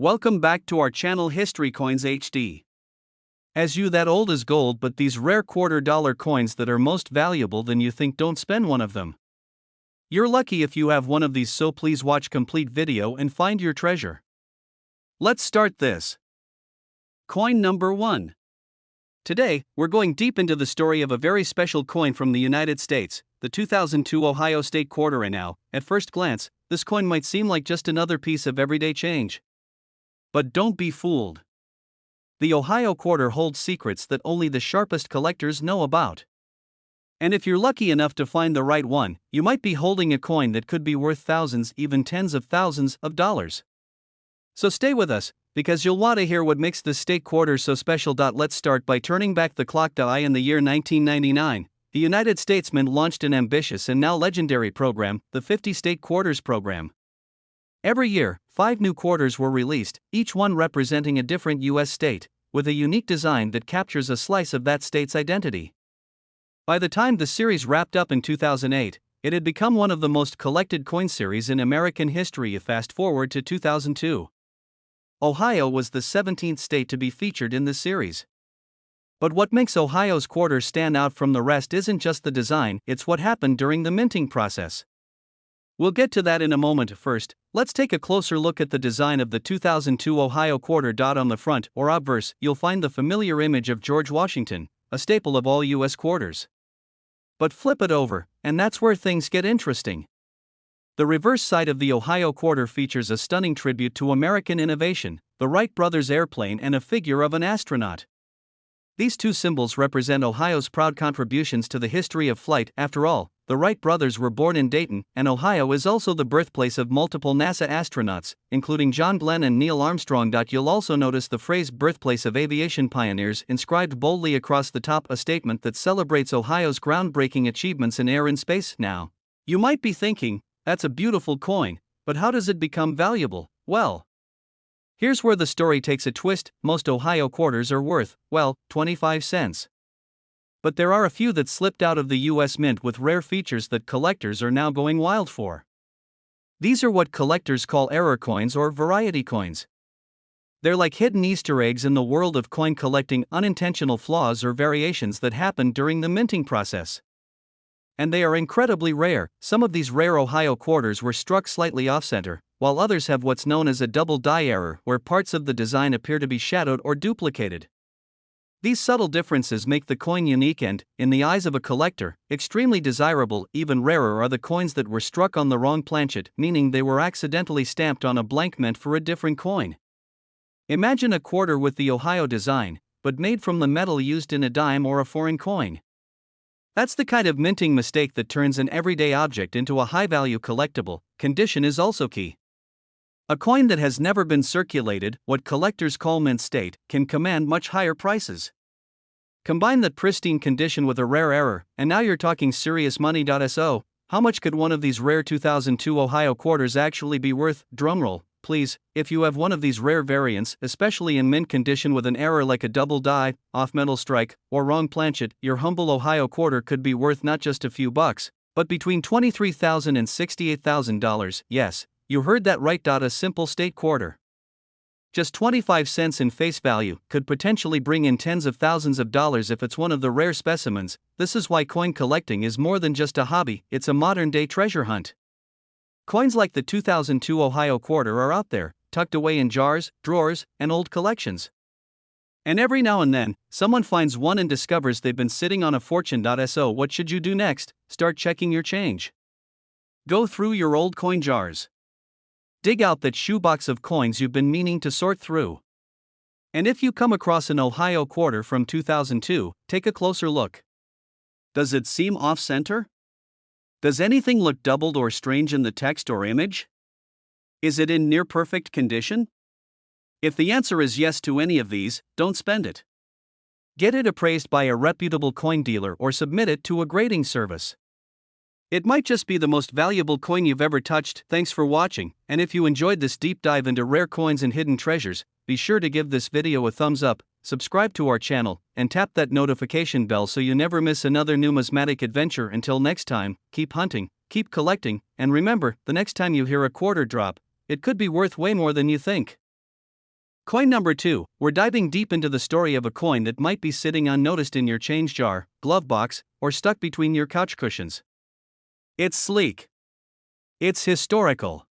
Welcome back to our channel History Coins HD. As you that old is gold, but these rare $quarter coins that are most valuable than you think, don't spend one of them. You're lucky if you have one of these, so please watch complete video and find your treasure. Let's start this. Coin number 1. Today, we're going deep into the story of a very special coin from the United States, the 2002 Ohio State quarter. And now, at first glance, this coin might seem like just another piece of everyday change. But don't be fooled. The Ohio quarter holds secrets that only the sharpest collectors know about. And if you're lucky enough to find the right one, you might be holding a coin that could be worth thousands, even tens of thousands of dollars. So stay with us, because you'll want to hear what makes the state quarter so special. Let's start by turning back the clock. In the year 1999, the United States Mint launched an ambitious and now legendary program, the 50 State Quarters program. Every year, 5 new quarters were released, each one representing a different U.S. state, with a unique design that captures a slice of that state's identity. By the time the series wrapped up in 2008, it had become one of the most collected coin series in American history. Fast forward to 2002. Ohio was the 17th state to be featured in the series. But what makes Ohio's quarter stand out from the rest isn't just the design, it's what happened during the minting process. We'll get to that in a moment. First, let's take a closer look at the design of the 2002 Ohio quarter. On the front, or obverse, you'll find the familiar image of George Washington, a staple of all U.S. quarters. But flip it over, and that's where things get interesting. The reverse side of the Ohio quarter features a stunning tribute to American innovation, the Wright brothers' airplane and a figure of an astronaut. These two symbols represent Ohio's proud contributions to the history of flight. After all, the Wright brothers were born in Dayton, and Ohio is also the birthplace of multiple NASA astronauts, including John Glenn and Neil Armstrong. You'll also notice the phrase "birthplace of aviation pioneers" inscribed boldly across the top, a statement that celebrates Ohio's groundbreaking achievements in air and space. Now, you might be thinking, that's a beautiful coin, but how does it become valuable? Well, here's where the story takes a twist. Most Ohio quarters are worth, well, 25 cents. But there are a few that slipped out of the U.S. Mint with rare features that collectors are now going wild for. These are what collectors call error coins or variety coins. They're like hidden Easter eggs in the world of coin collecting, unintentional flaws or variations that happen during the minting process. And they are incredibly rare. Some of these rare Ohio quarters were struck slightly off-center, while others have what's known as a double die error, where parts of the design appear to be shadowed or duplicated. These subtle differences make the coin unique and, in the eyes of a collector, extremely desirable. Even rarer are the coins that were struck on the wrong planchet, meaning they were accidentally stamped on a blank meant for a different coin. Imagine a quarter with the Ohio design, but made from the metal used in a dime or a foreign coin. That's the kind of minting mistake that turns an everyday object into a high-value collectible. Condition is also key. A coin that has never been circulated, what collectors call mint state, can command much higher prices. Combine that pristine condition with a rare error, and now you're talking serious money. So, how much could one of these rare 2002 Ohio quarters actually be worth? Drumroll, please. If you have one of these rare variants, especially in mint condition with an error like a double die, off metal strike, or wrong planchet, your humble Ohio quarter could be worth not just a few bucks, but between $23,000 and $68,000. Yes, you heard that right. A simple state quarter, just 25 cents in face value, could potentially bring in tens of thousands of dollars if it's one of the rare specimens. This is why coin collecting is more than just a hobby, it's a modern-day treasure hunt. Coins like the 2002 Ohio quarter are out there, tucked away in jars, drawers, and old collections. And every now and then, someone finds one and discovers they've been sitting on a fortune. So what should you do next? Start checking your change. Go through your old coin jars. Dig out that shoebox of coins you've been meaning to sort through. And if you come across an Ohio quarter from 2002, take a closer look. Does it seem off-center? Does anything look doubled or strange in the text or image? Is it in near-perfect condition? If the answer is yes to any of these, don't spend it. Get it appraised by a reputable coin dealer or submit it to a grading service. It might just be the most valuable coin you've ever touched. Thanks for watching, and if you enjoyed this deep dive into rare coins and hidden treasures, be sure to give this video a thumbs up, subscribe to our channel, and tap that notification bell so you never miss another numismatic adventure. Until next time, keep hunting, keep collecting, and remember, the next time you hear a quarter drop, it could be worth way more than you think. Coin number 2, we're diving deep into the story of a coin that might be sitting unnoticed in your change jar, glove box, or stuck between your couch cushions. It's sleek. It's historical.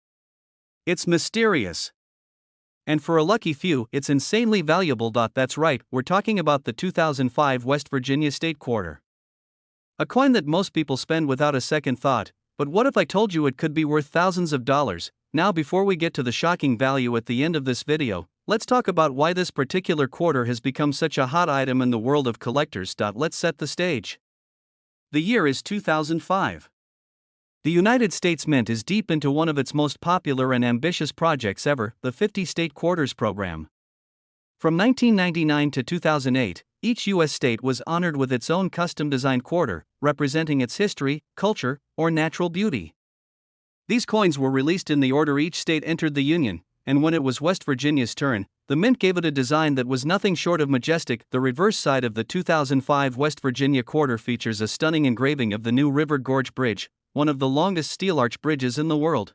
It's mysterious. And for a lucky few, it's insanely valuable. That's right, we're talking about the 2005 West Virginia State Quarter. A coin that most people spend without a second thought, but what if I told you it could be worth thousands of dollars? Now, before we get to the shocking value at the end of this video, let's talk about why this particular quarter has become such a hot item in the world of collectors. Let's set the stage. The year is 2005. The United States Mint is deep into one of its most popular and ambitious projects ever, the 50 State Quarters program. From 1999 to 2008, each U.S. state was honored with its own custom-designed quarter, representing its history, culture, or natural beauty. These coins were released in the order each state entered the Union, and when it was West Virginia's turn, the Mint gave it a design that was nothing short of majestic. The reverse side of the 2005 West Virginia quarter features a stunning engraving of the New River Gorge Bridge, one of the longest steel arch bridges in the world.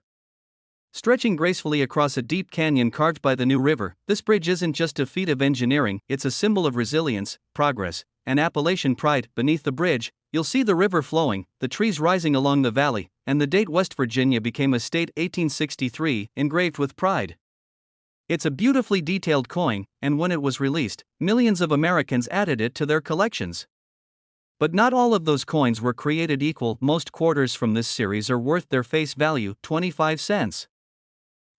Stretching gracefully across a deep canyon carved by the New River, this bridge isn't just a feat of engineering, it's a symbol of resilience, progress, and Appalachian pride. Beneath the bridge, you'll see the river flowing, the trees rising along the valley, and the date West Virginia became a state, 1863, engraved with pride. It's a beautifully detailed coin, and when it was released, millions of Americans added it to their collections. But not all of those coins were created equal. Most quarters from this series are worth their face value, 25 cents.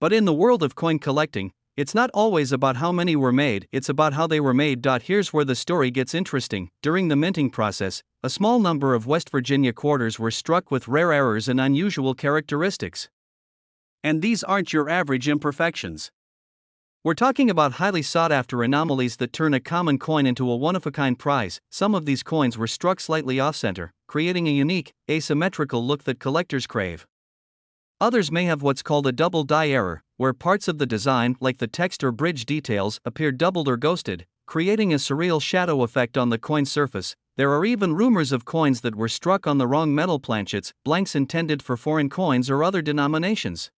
But in the world of coin collecting, it's not always about how many were made, it's about how they were made. Here's where the story gets interesting. During the minting process, a small number of West Virginia quarters were struck with rare errors and unusual characteristics. And these aren't your average imperfections. We're talking about highly sought-after anomalies that turn a common coin into a one-of-a-kind prize. Some of these coins were struck slightly off-center, creating a unique, asymmetrical look that collectors crave. Others may have what's called a double die error, where parts of the design, like the text or bridge details, appear doubled or ghosted, creating a surreal shadow effect on the coin surface. There are even rumors of coins that were struck on the wrong metal planchets, blanks intended for foreign coins or other denominations.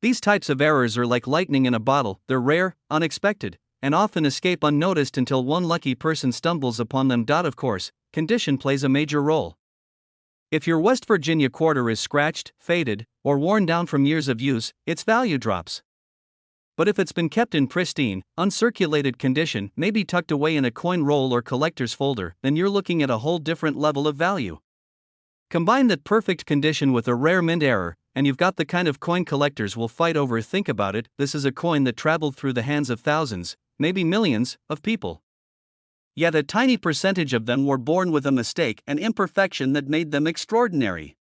These types of errors are like lightning in a bottle. They're rare, unexpected, and often escape unnoticed until one lucky person stumbles upon them. Of course, condition plays a major role. If your West Virginia quarter is scratched, faded, or worn down from years of use, its value drops. But if it's been kept in pristine, uncirculated condition, maybe tucked away in a coin roll or collector's folder, then you're looking at a whole different level of value. Combine that perfect condition with a rare mint error, and you've got the kind of coin collectors will fight over. Think about it, this is a coin that traveled through the hands of thousands, maybe millions, of people. Yet a tiny percentage of them were born with a mistake and imperfection that made them extraordinary.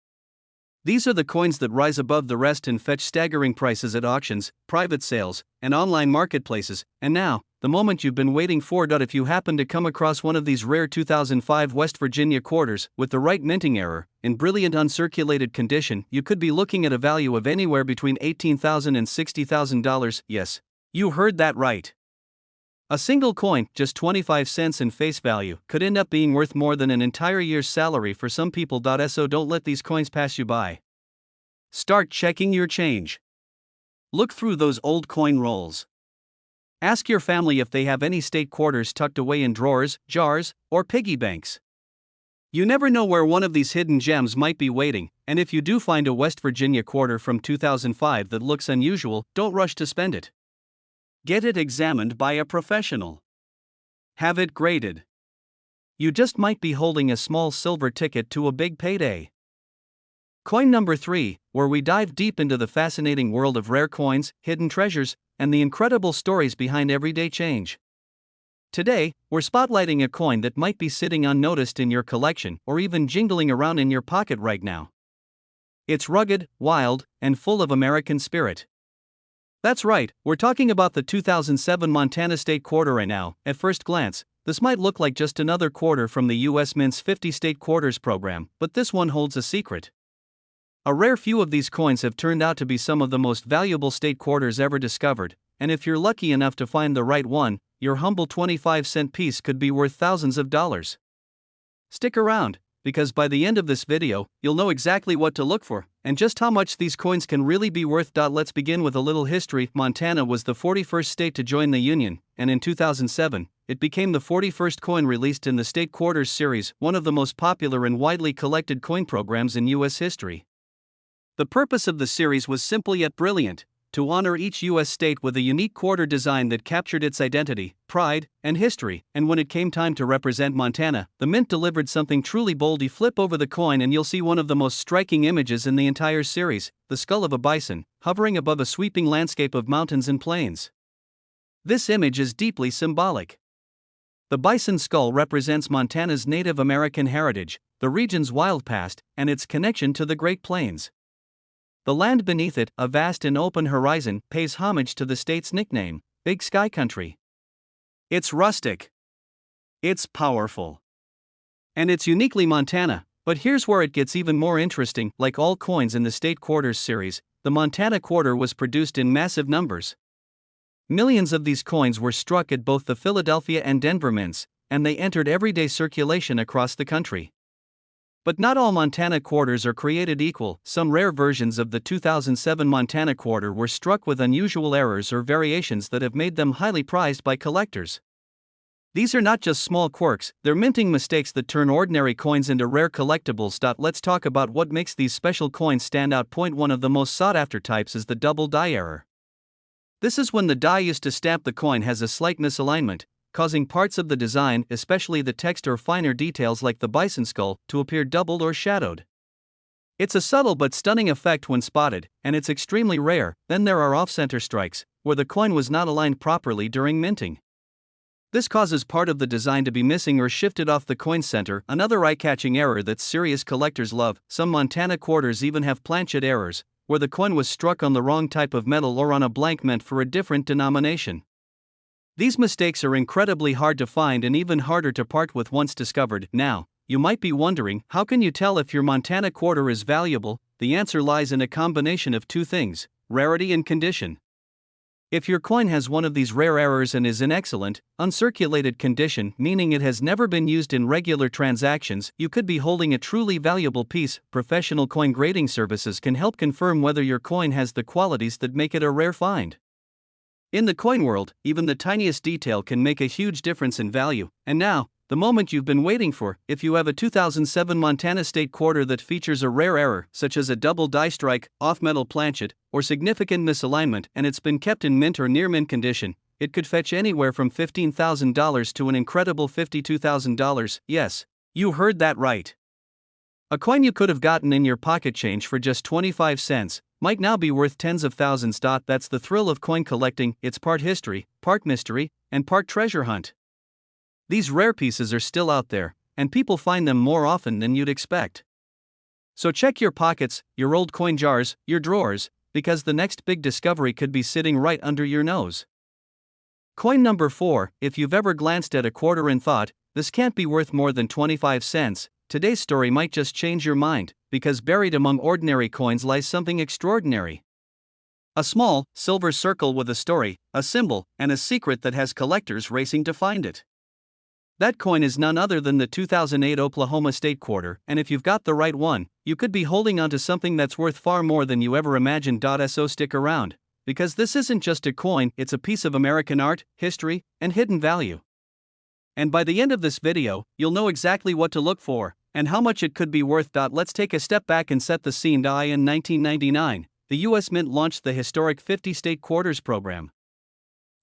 These are the coins that rise above the rest and fetch staggering prices at auctions, private sales, and online marketplaces. And now, the moment you've been waiting for. If you happen to come across one of these rare 2005 West Virginia quarters with the right minting error, in brilliant uncirculated condition, you could be looking at a value of anywhere between $18,000 and $60,000. Yes, you heard that right. A single coin, just 25 cents in face value, could end up being worth more than an entire year's salary for some people. So don't let these coins pass you by. Start checking your change. Look through those old coin rolls. Ask your family if they have any state quarters tucked away in drawers, jars, or piggy banks. You never know where one of these hidden gems might be waiting, and if you do find a West Virginia quarter from 2005 that looks unusual, don't rush to spend it. Get it examined by a professional. Have it graded. You just might be holding a small silver ticket to a big payday. Coin number 3, where we dive deep into the fascinating world of rare coins, hidden treasures, and the incredible stories behind everyday change. Today, we're spotlighting a coin that might be sitting unnoticed in your collection or even jingling around in your pocket right now. It's rugged, wild, and full of American spirit. That's right, we're talking about the 2007 Montana State Quarter right now. At first glance, this might look like just another quarter from the U.S. Mint's 50 State Quarters program, but this one holds a secret. A rare few of these coins have turned out to be some of the most valuable state quarters ever discovered, and if you're lucky enough to find the right one, your humble 25-cent piece could be worth thousands of dollars. Stick around, because by the end of this video, you'll know exactly what to look for, and just how much these coins can really be worth. Let's begin with a little history. Montana was the 41st state to join the Union, and in 2007, it became the 41st coin released in the State Quarters series, one of the most popular and widely collected coin programs in U.S. history. The purpose of the series was simple yet brilliant: to honor each U.S. state with a unique quarter design that captured its identity, pride, and history. And when it came time to represent Montana, the mint delivered something truly bold. You flip over the coin and you'll see one of the most striking images in the entire series: the skull of a bison, hovering above a sweeping landscape of mountains and plains. This image is deeply symbolic. The bison skull represents Montana's Native American heritage, the region's wild past, and its connection to the Great Plains. The land beneath it, a vast and open horizon, pays homage to the state's nickname, Big Sky Country. It's rustic. It's powerful. And it's uniquely Montana. But here's where it gets even more interesting. Like all coins in the State Quarters series, the Montana quarter was produced in massive numbers. Millions of these coins were struck at both the Philadelphia and Denver mints, and they entered everyday circulation across the country. But not all Montana quarters are created equal. Some rare versions of the 2007 Montana quarter were struck with unusual errors or variations that have made them highly prized by collectors. These are not just small quirks, they're minting mistakes that turn ordinary coins into rare collectibles. Let's talk about what makes these special coins stand out. One of the most sought-after types is the double die error. This is when the die used to stamp the coin has a slight misalignment, causing parts of the design, especially the text or finer details like the bison skull, to appear doubled or shadowed. It's a subtle but stunning effect when spotted, and it's extremely rare. Then there are off-center strikes, where the coin was not aligned properly during minting. This causes part of the design to be missing or shifted off the coin center, another eye-catching error that serious collectors love. Some Montana quarters even have planchet errors, where the coin was struck on the wrong type of metal or on a blank meant for a different denomination. These mistakes are incredibly hard to find and even harder to part with once discovered. Now, you might be wondering, how can you tell if your Montana quarter is valuable? The answer lies in a combination of two things: rarity and condition. If your coin has one of these rare errors and is in excellent, uncirculated condition, meaning it has never been used in regular transactions, you could be holding a truly valuable piece. Professional coin grading services can help confirm whether your coin has the qualities that make it a rare find. In the coin world, even the tiniest detail can make a huge difference in value. And now, the moment you've been waiting for: if you have a 2007 Montana State quarter that features a rare error, such as a double die strike, off-metal planchet, or significant misalignment, and it's been kept in mint or near mint condition, it could fetch anywhere from $15,000 to an incredible $52,000. Yes, you heard that right. A coin you could have gotten in your pocket change for just 25 cents might now be worth tens of thousands. That's the thrill of coin collecting. It's part history, part mystery, and part treasure hunt. These rare pieces are still out there, and people find them more often than you'd expect. So check your pockets, your old coin jars, your drawers, because the next big discovery could be sitting right under your nose. Coin number 4. If you've ever glanced at a quarter and thought, this can't be worth more than 25 cents, today's story might just change your mind, because buried among ordinary coins lies something extraordinary. A small, silver circle with a story, a symbol, and a secret that has collectors racing to find it. That coin is none other than the 2008 Oklahoma State quarter, and if you've got the right one, you could be holding onto something that's worth far more than you ever imagined. So stick around, because this isn't just a coin, it's a piece of American art, history, and hidden value. And by the end of this video, you'll know exactly what to look for, and how much it could be worth. Let's take a step back and set the scene. In 1999, the U.S. Mint launched the historic 50 State Quarters program.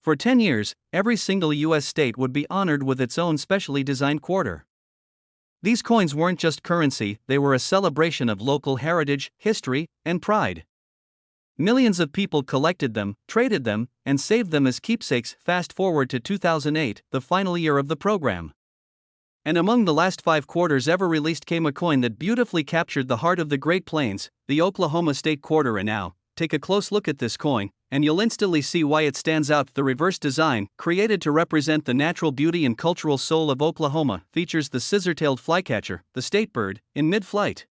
For 10 years, every single U.S. state would be honored with its own specially designed quarter. These coins weren't just currency, they were a celebration of local heritage, history, and pride. Millions of people collected them, traded them, and saved them as keepsakes. Fast forward to 2008, the final year of the program. And among the last 5 quarters ever released came a coin that beautifully captured the heart of the Great Plains, the Oklahoma State quarter. And now, take a close look at this coin, and you'll instantly see why it stands out. The reverse design, created to represent the natural beauty and cultural soul of Oklahoma, features the scissor-tailed flycatcher, the state bird, in mid-flight.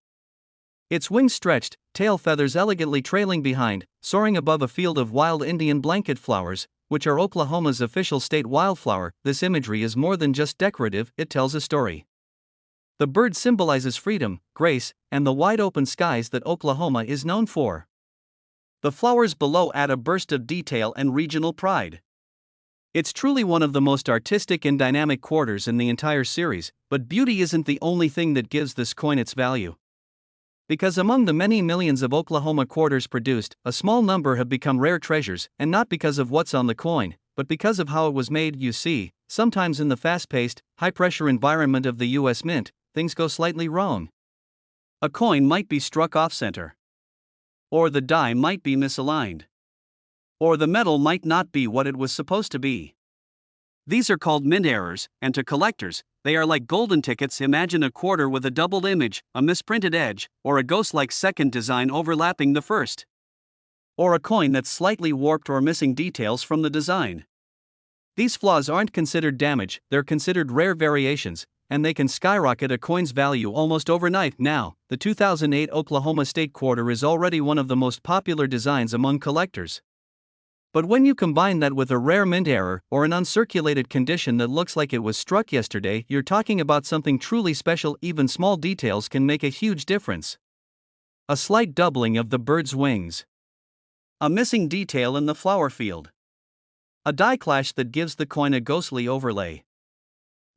Its wings stretched, tail feathers elegantly trailing behind, soaring above a field of wild Indian blanket flowers, which are Oklahoma's official state wildflower. This imagery is more than just decorative, it tells a story. The bird symbolizes freedom, grace, and the wide open skies that Oklahoma is known for. The flowers below add a burst of detail and regional pride. It's truly one of the most artistic and dynamic quarters in the entire series, but beauty isn't the only thing that gives this coin its value. Because among the many millions of Oklahoma quarters produced, a small number have become rare treasures, and not because of what's on the coin, but because of how it was made. You see, sometimes in the fast-paced, high-pressure environment of the U.S. Mint, things go slightly wrong. A coin might be struck off-center. Or the die might be misaligned. Or the metal might not be what it was supposed to be. These are called mint errors, and to collectors, they are like golden tickets. Imagine a quarter with a doubled image, a misprinted edge, or a ghost-like second design overlapping the first. Or a coin that's slightly warped or missing details from the design. These flaws aren't considered damage, they're considered rare variations, and they can skyrocket a coin's value almost overnight. Now, the 2008 Oklahoma State quarter is already one of the most popular designs among collectors. But when you combine that with a rare mint error or an uncirculated condition that looks like it was struck yesterday, you're talking about something truly special. Even small details can make a huge difference. A slight doubling of the bird's wings. A missing detail in the flower field. A die clash that gives the coin a ghostly overlay.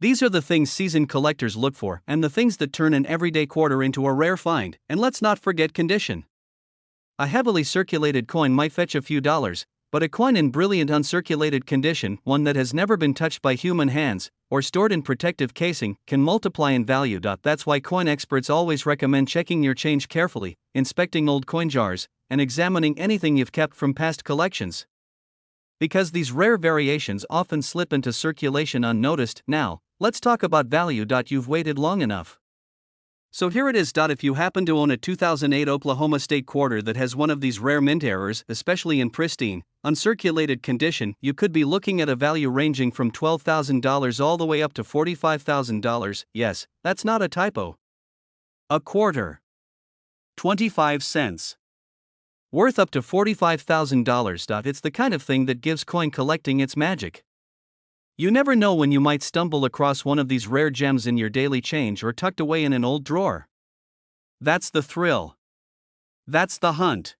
These are the things seasoned collectors look for, and the things that turn an everyday quarter into a rare find. And let's not forget condition. A heavily circulated coin might fetch a few dollars, but a coin in brilliant uncirculated condition, one that has never been touched by human hands, or stored in protective casing, can multiply in value. That's why coin experts always recommend checking your change carefully, inspecting old coin jars, and examining anything you've kept from past collections. Because these rare variations often slip into circulation unnoticed. Now, let's talk about value. You've waited long enough. So here it is. If you happen to own a 2008 Oklahoma State quarter that has one of these rare mint errors, especially in pristine, uncirculated condition, you could be looking at a value ranging from $12,000 all the way up to $45,000. Yes, that's not a typo. A quarter. 25 cents. Worth up to $45,000. It's the kind of thing that gives coin collecting its magic. You never know when you might stumble across one of these rare gems in your daily change or tucked away in an old drawer. That's the thrill. That's the hunt.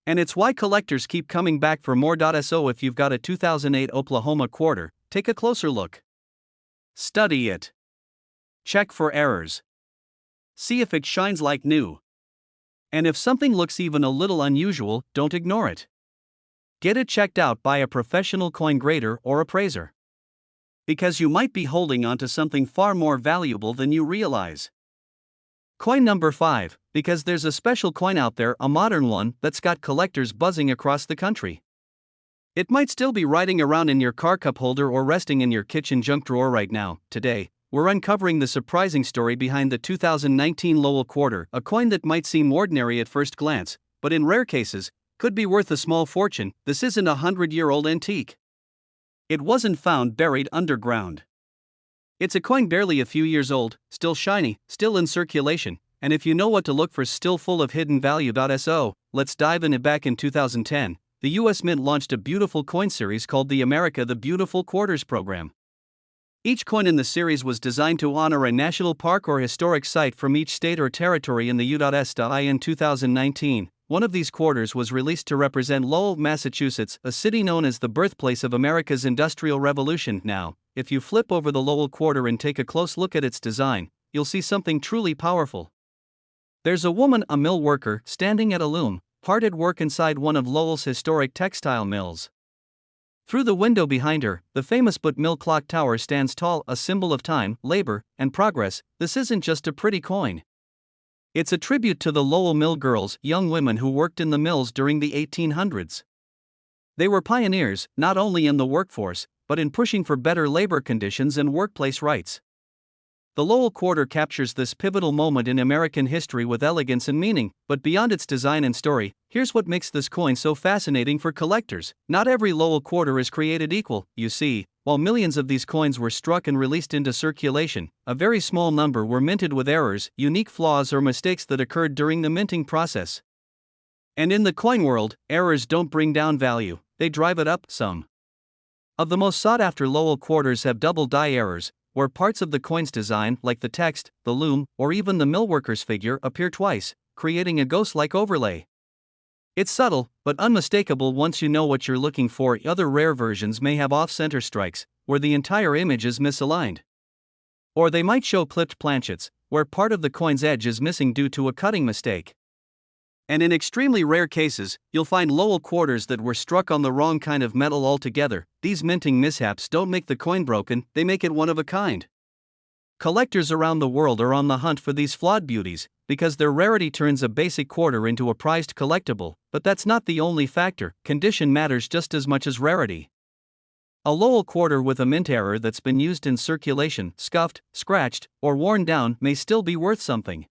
And it's why collectors keep coming back for more. So if you've got a 2008 Oklahoma quarter, take a closer look. Study it. Check for errors. See if it shines like new. And if something looks even a little unusual, don't ignore it. Get it checked out by a professional coin grader or appraiser. Because you might be holding onto something far more valuable than you realize. Coin number 5, because there's a special coin out there, a modern one, that's got collectors buzzing across the country. It might still be riding around in your car cup holder or resting in your kitchen junk drawer right now. Today, we're uncovering the surprising story behind the 2019 Lowell quarter, a coin that might seem ordinary at first glance, but in rare cases, could be worth a small fortune. This isn't a 100-year-old antique. It wasn't found buried underground. It's a coin barely a few years old, still shiny, still in circulation, and if you know what to look for, still full of hidden value. So, let's dive in. Back in 2010, the U.S. Mint launched a beautiful coin series called the America the Beautiful Quarters program. Each coin in the series was designed to honor a national park or historic site from each state or territory in the U.S. In 2019, one of these quarters was released to represent Lowell, Massachusetts, a city known as the birthplace of America's Industrial Revolution. Now, if you flip over the Lowell quarter and take a close look at its design, you'll see something truly powerful. There's a woman, a mill worker, standing at a loom, hard at work inside one of Lowell's historic textile mills. Through the window behind her, the famous Butte Mill clock tower stands tall, a symbol of time, labor, and progress. This isn't just a pretty coin. It's a tribute to the Lowell mill girls, young women who worked in the mills during the 1800s. They were pioneers, not only in the workforce, but in pushing for better labor conditions and workplace rights. The Lowell quarter captures this pivotal moment in American history with elegance and meaning, but beyond its design and story, here's what makes this coin so fascinating for collectors. Not every Lowell quarter is created equal. You see, while millions of these coins were struck and released into circulation, a very small number were minted with errors, unique flaws or mistakes that occurred during the minting process. And in the coin world, errors don't bring down value, they drive it up. Some of the most sought-after Lowell quarters have double die errors, where parts of the coin's design, like the text, the loom, or even the millworker's figure, appear twice, creating a ghost-like overlay. It's subtle, but unmistakable once you know what you're looking for. Other rare versions may have off-center strikes, where the entire image is misaligned. Or they might show clipped planchets, where part of the coin's edge is missing due to a cutting mistake. And in extremely rare cases, you'll find Lowell quarters that were struck on the wrong kind of metal altogether. These minting mishaps don't make the coin broken, they make it one of a kind. Collectors around the world are on the hunt for these flawed beauties, because their rarity turns a basic quarter into a prized collectible. But that's not the only factor. Condition matters just as much as rarity. A Lowell quarter with a mint error that's been used in circulation, scuffed, scratched, or worn down may still be worth something.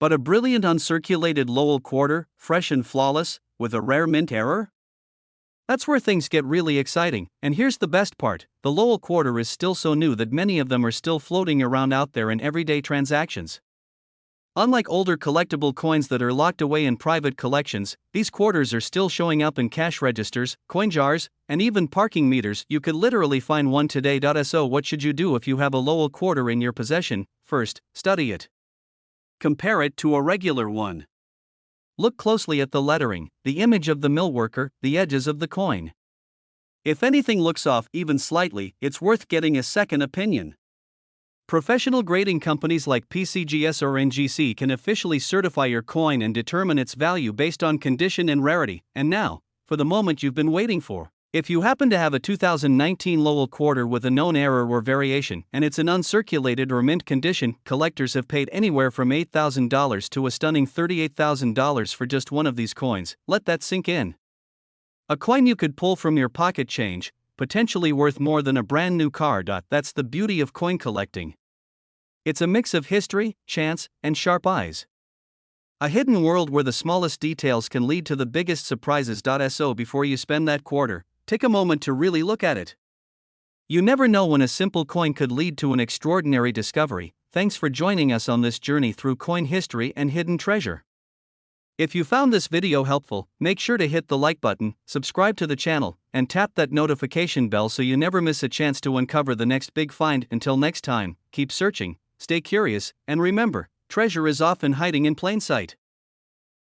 But a brilliant uncirculated Lowell quarter, fresh and flawless, with a rare mint error? That's where things get really exciting. And here's the best part: the Lowell quarter is still so new that many of them are still floating around out there in everyday transactions. Unlike older collectible coins that are locked away in private collections, these quarters are still showing up in cash registers, coin jars, and even parking meters. You could literally find one today. So what should you do if you have a Lowell quarter in your possession? First, study it. Compare it to a regular one. Look closely at the lettering, the image of the millworker, the edges of the coin. If anything looks off even slightly, it's worth getting a second opinion. Professional grading companies like PCGS or NGC can officially certify your coin and determine its value based on condition and rarity. And now, for the moment you've been waiting for. If you happen to have a 2019 Lowell quarter with a known error or variation, and it's in uncirculated or mint condition, collectors have paid anywhere from $8,000 to a stunning $38,000 for just one of these coins. Let that sink in. A coin you could pull from your pocket change, potentially worth more than a brand new car. That's the beauty of coin collecting. It's a mix of history, chance, and sharp eyes. A hidden world where the smallest details can lead to the biggest surprises. So before you spend that quarter, take a moment to really look at it. You never know when a simple coin could lead to an extraordinary discovery. Thanks for joining us on this journey through coin history and hidden treasure. If you found this video helpful, make sure to hit the like button, subscribe to the channel, and tap that notification bell so you never miss a chance to uncover the next big find. Until next time, keep searching, stay curious, and remember, treasure is often hiding in plain sight.